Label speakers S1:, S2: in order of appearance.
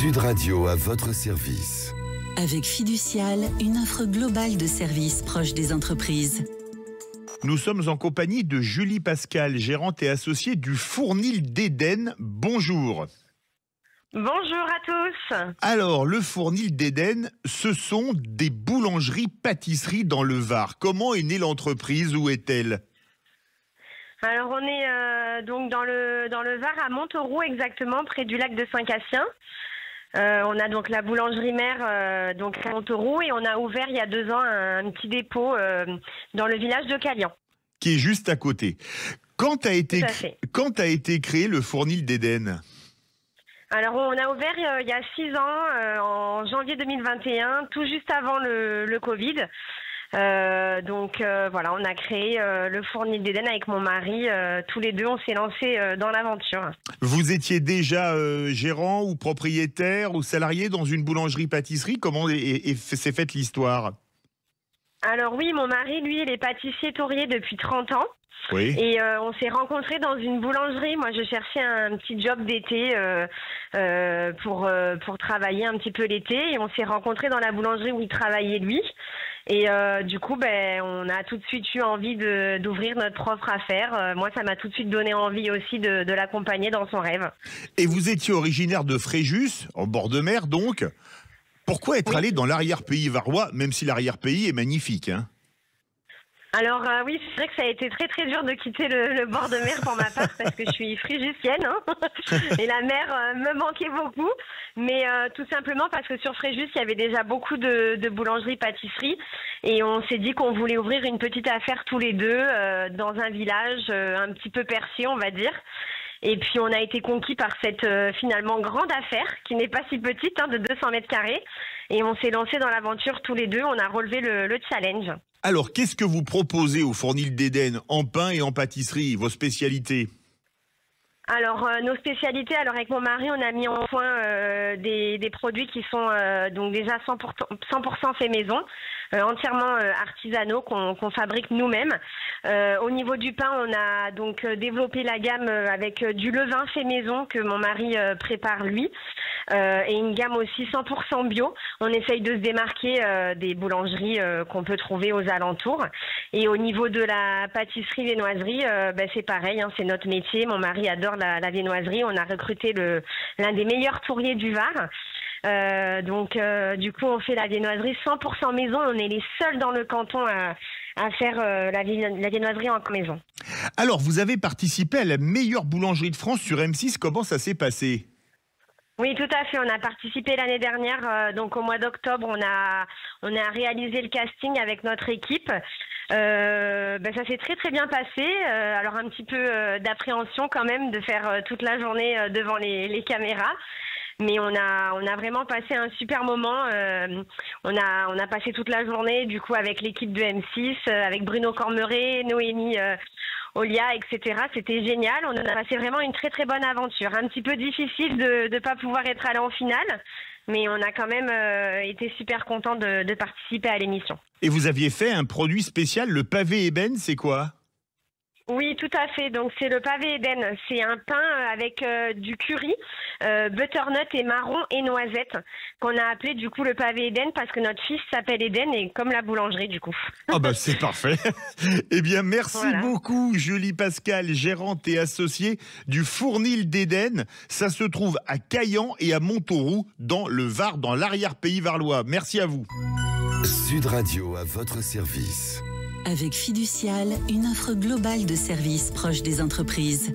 S1: Sud Radio à votre service.
S2: Avec Fiducial, une offre globale de services proches des entreprises.
S3: Nous sommes en compagnie de Julie Pascal, gérante et associée du Fournil d'Éden. Bonjour.
S4: Bonjour à tous.
S3: Alors, le Fournil d'Éden, ce sont des boulangeries-pâtisseries dans le Var. Comment est née l'entreprise? Où est-elle?
S4: Alors, on est donc dans le Var, à Montauroux exactement, près du lac de Saint-Cassien. On a donc la boulangerie mère donc à Montauroux et on a ouvert il y a 2 ans un petit dépôt dans le village de Calian.
S3: Qui est juste à côté. Quand a été créé le Fournil d'Éden?
S4: Alors, on a ouvert il y a 6 ans, en janvier 2021, tout juste avant le Covid. Voilà, on a créé le Fournil d'Éden avec mon mari. Tous les deux, on s'est lancés dans l'aventure.
S3: Vous étiez déjà gérant ou propriétaire ou salarié dans une boulangerie-pâtisserie? Comment s'est faite l'histoire?
S4: Alors oui, mon mari, lui, il est pâtissier-tourier depuis 30 ans.
S3: Oui.
S4: Et on s'est rencontrés dans une boulangerie. Moi, je cherchais un petit job d'été pour travailler un petit peu l'été. Et on s'est rencontrés dans la boulangerie où il travaillait, lui. Et du coup, on a tout de suite eu envie d'ouvrir notre propre affaire. Moi, ça m'a tout de suite donné envie aussi de l'accompagner dans son rêve.
S3: Et vous étiez originaire de Fréjus, en bord de mer donc. Pourquoi être allé dans l'arrière-pays varois, même si l'arrière-pays est magnifique, hein?
S4: Alors oui, c'est vrai que ça a été très très dur de quitter le bord de mer pour ma part parce que je suis fréjusienne et la mer me manquait beaucoup. Mais tout simplement parce que sur Fréjus, il y avait déjà beaucoup de boulangeries-pâtisseries et on s'est dit qu'on voulait ouvrir une petite affaire tous les deux dans un village un petit peu percé, on va dire. Et puis on a été conquis par cette finalement grande affaire qui n'est pas si petite, de 200 mètres carrés. Et on s'est lancé dans l'aventure tous les deux, on a relevé le challenge.
S3: Alors, qu'est-ce que vous proposez au Fournil d'Éden en pain et en pâtisserie, vos spécialités?
S4: Alors, nos spécialités, avec mon mari, on a mis en point des produits qui sont donc déjà 100% fait maison, entièrement artisanaux, qu'on fabrique nous-mêmes. Au niveau du pain, on a donc développé la gamme avec du levain fait maison que mon mari prépare lui. Et une gamme aussi 100% bio. On essaye de se démarquer des boulangeries qu'on peut trouver aux alentours. Et au niveau de la pâtisserie viennoiserie, c'est pareil, c'est notre métier. Mon mari adore la viennoiserie. On a recruté l'un des meilleurs touriers du Var. Du coup, on fait la viennoiserie 100% maison. On est les seuls dans le canton à faire la viennoiserie en maison.
S3: Alors, vous avez participé à la meilleure boulangerie de France sur M6. Comment ça s'est passé?
S4: Oui, tout à fait. On a participé l'année dernière, donc au mois d'octobre, on a réalisé le casting avec notre équipe. Ça s'est très très bien passé. Alors un petit peu d'appréhension quand même de faire toute la journée devant les caméras. Mais on a vraiment passé un super moment. On a passé toute la journée du coup avec l'équipe de M6, avec Bruno Cormeret, Noémie Olia, etc. C'était génial. On a passé vraiment une très très bonne aventure. Un petit peu difficile de ne pas pouvoir être allé en finale, mais on a quand même été super contents de participer à l'émission. Et
S3: vous aviez fait un produit spécial, le pavé ébène, c'est quoi?
S4: Oui, tout à fait. Donc, c'est le pavé Eden. C'est un pain avec du curry, butternut et marron et noisette qu'on a appelé du coup le pavé Eden parce que notre fils s'appelle Eden et comme la boulangerie du coup.
S3: Ah c'est parfait. Eh bien, merci beaucoup Julie Pascal, gérante et associée du Fournil d'Éden. Ça se trouve à Calian et à Montauroux dans le Var, dans l'arrière-pays varois. Merci à vous.
S1: Sud Radio à votre service.
S2: Avec Fiducial, une offre globale de services proches des entreprises.